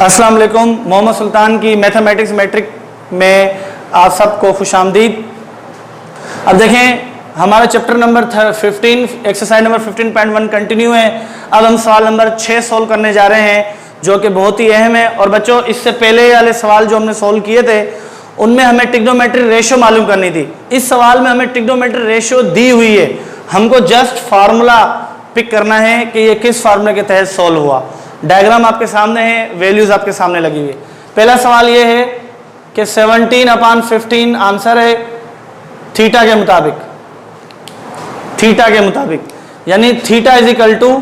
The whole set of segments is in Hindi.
अस्सलाम वालेकुम। मोहम्मद सुल्तान की मैथमेटिक्स मैट्रिक में आप सबको खुशामदीद। अब देखें हमारा chapter number 15 exercise number 15.1 continue है। अब हम सवाल नंबर 6 सोल्व करने जा रहे हैं जो कि बहुत ही अहम है। और बच्चों इससे पहले वाले सवाल जो हमने सोल्व किए थे उनमें हमें ट्रिग्नोमेट्रिक रेशियो मालूम करनी थी। इस सवाल में हमें ट्रिग्नोमेट्रिक रेशियो दी हुई है, हमको जस्ट फार्मूला पिक करना है कि ये किस फार्मूले के तहत सोल्व हुआ। डायग्राम आपके सामने है, वैल्यूज आपके सामने लगी हुई है। पहला सवाल ये है कि 17/15 आंसर है थीटा के मुताबिक, यानी थीटा इज इक्वल टू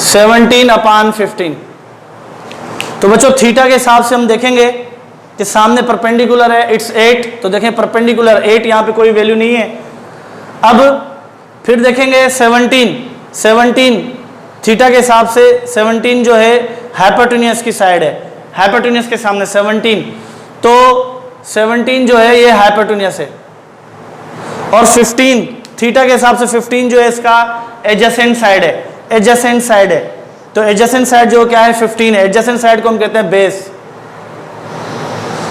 17/15। तो बच्चों थीटा के हिसाब से हम देखेंगे कि सामने परपेंडिकुलर है, इट्स 8, तो देखें परपेंडिकुलर 8, यहाँ पे कोई वैल्यू नहीं है। अब फिर देखेंगे 17 थीटा के हिसाब से 17 जो है हाइपोटेन्यूस की साइड है, हाइपोटेन्यूस के सामने 17, तो 17 जो है ये हाइपोटेन्यूस है। और 15 थीटा के हिसाब से 15 जो है इसका एडजेसेंट साइड है, एडजेसेंट साइड है। तो एडजेसेंट साइड जो क्या है 15 है, एडजेसेंट साइड को हम कहते हैं बेस।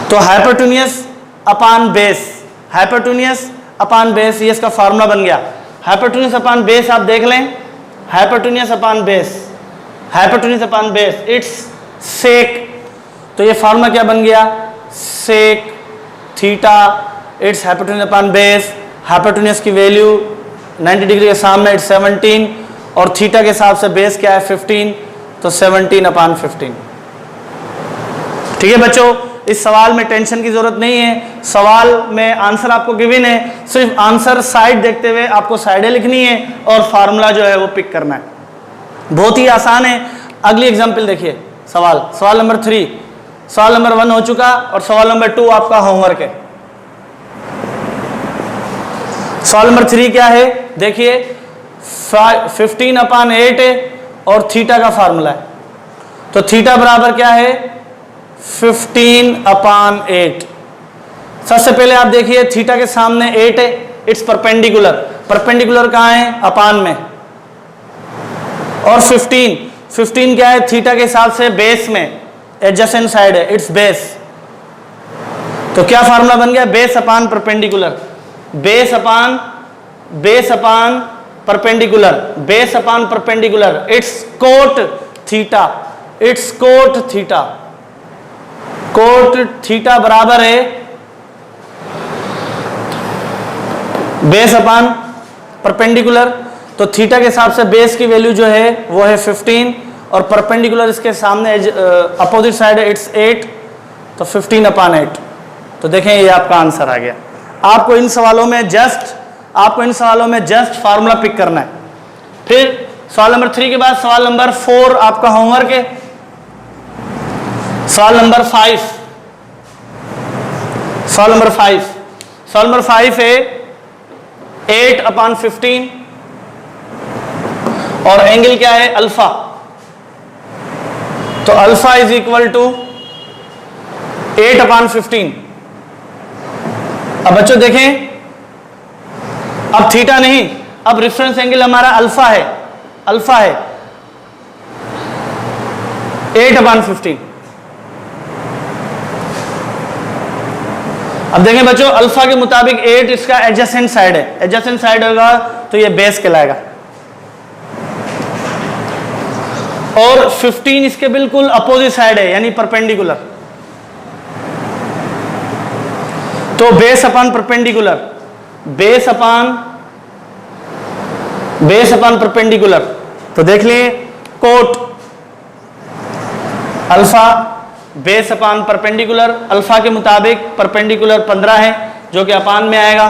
तो hypotenuse upon base, hypotenuse upon base, ये इसका फार्मूला बन गया। हाइपोटेन्यूस अपान बेस आप देख लें, hypotenuse upon base, hypotenuse upon base it's sec. तो ये फार्मूला क्या बन गया, sec theta it's hypotenuse upon base. Hypotenuse की वैल्यू 90 डिग्री के सामने इट्स 17 और थीटा के हिसाब से बेस क्या है 15, तो 17/15। ठीक है बच्चों, इस सवाल में टेंशन की जरूरत नहीं है। सवाल में आंसर आपको गिवन है, सिर्फ आंसर साइड देखते हुए आपको साइडें लिखनी है और फार्मूला जो है वो पिक करना है। बहुत ही आसान है। अगली एग्जांपल देखिए, सवाल नंबर 3। सवाल नंबर 1 हो चुका और सवाल नंबर 2 आपका होमवर्क है। सवाल नंबर 3 क्या है देखिए, 15/8 है और थीटा का फार्मूला है। तो थीटा बराबर क्या है 15/8। सबसे पहले आप देखिए थीटा के सामने 8 है, इट्स परपेंडिकुलर, परपेंडिकुलर कहाँ है अपान में। और 15 क्या है थीटा के हिसाब से बेस में, एडजेसेंट साइड है, इट्स बेस। तो क्या फार्मूला बन गया, base upon perpendicular, base upon perpendicular, base upon perpendicular, it's cot theta, it's cot theta. Cot theta बराबर है बेस अपान परपेंडिकुलर। तो थीटा के हिसाब से बेस की वैल्यू जो है वो है 15 और परपेंडिकुलर इसके सामने अपोजिट साइड है इट्स 8, तो 15/8। तो देखें ये आपका आंसर आ गया। आपको इन सवालों में जस्ट फार्मूला पिक करना है। फिर सवाल नंबर 3 के बाद सवाल नंबर 4 आपका होमवर्क है। सवाल नंबर 5 है 8/15 और एंगल क्या है अल्फा। तो अल्फा इज इक्वल टू 8/15। अब बच्चों देखें, अब थीटा नहीं, अब रेफरेंस एंगल हमारा अल्फा है, 8/15। अब देखें बच्चों, अल्फा के मुताबिक 8 इसका एडजेसेंट साइड है, एडजेसेंट साइड होगा तो ये बेस कहलाएगा। और 15 इसके बिल्कुल अपोजिट साइड है, यानी परपेंडिकुलर। तो base upon perpendicular, base upon perpendicular. तो देख लिए coat alpha base upon perpendicular, alpha के मुताबिक परपेंडिकुलर 15 है जो कि अपान में आएगा,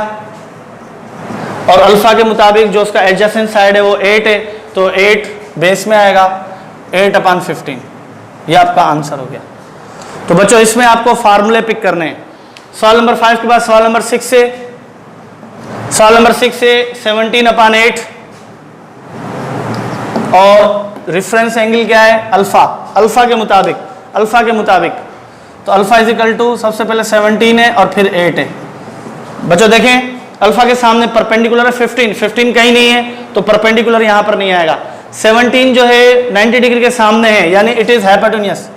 और अल्फा के मुताबिक जो उसका एडजेसेंट साइड है वो 8 है, तो 8 बेस में आएगा, 8/15। ये आपका आंसर हो गया। तो बच्चों इसमें आपको फार्मूले पिक करने हैं। सवाल नंबर 5 के बाद सवाल नंबर 6 से, सवाल नंबर 6 से 17/8 और रेफरेंस एंगल क्या है अल्फा, अल्फा के मुताबिक तो अल्फा इज इक्वल टू सबसे पहले 17 है और फिर 8 है। बच्चों देखें अल्फा के सामने परपेंडिकुलर है 15 कहीं नहीं है, तो परपेंडिकुलर यहां पर नहीं आएगा। 17 जो है 90 डिग्री के सामने है, यानी इट इज हाइपोटेन्यूस,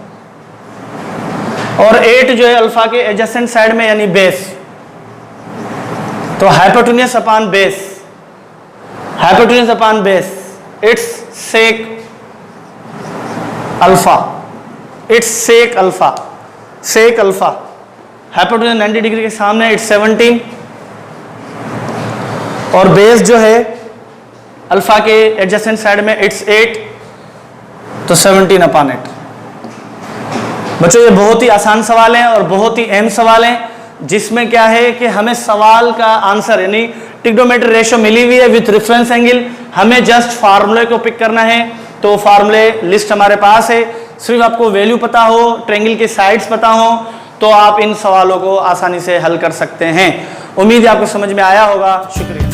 और 8 जो है अल्फा के एडजेसेंट साइड में यानी बेस, तो hypotenuse upon base, hypotenuse upon base, it's sec alpha, it's sec alpha, sec alpha, hypotenuse 90 degree के सामने इट्स 17, और बेस जो है अल्फा के एडजेसेंट साइड में इट्स 8, तो 17 अपॉन 8। बच्चों ये बहुत ही आसान सवाल है और बहुत ही अहम सवाल है, जिसमें क्या है कि हमें सवाल का आंसर यानी ट्रिग्नोमेट्री रेशियो मिली हुई है विथ रेफरेंस एंगल, हमें जस्ट फार्मूले को पिक करना है। तो फार्मूले लिस्ट हमारे पास है, सिर्फ आपको वैल्यू पता हो, ट्रायंगल के साइड्स पता हो, तो आप इन सवालों को आसानी से हल कर सकते हैं। उम्मीद है आपको समझ में आया होगा। शुक्रिया।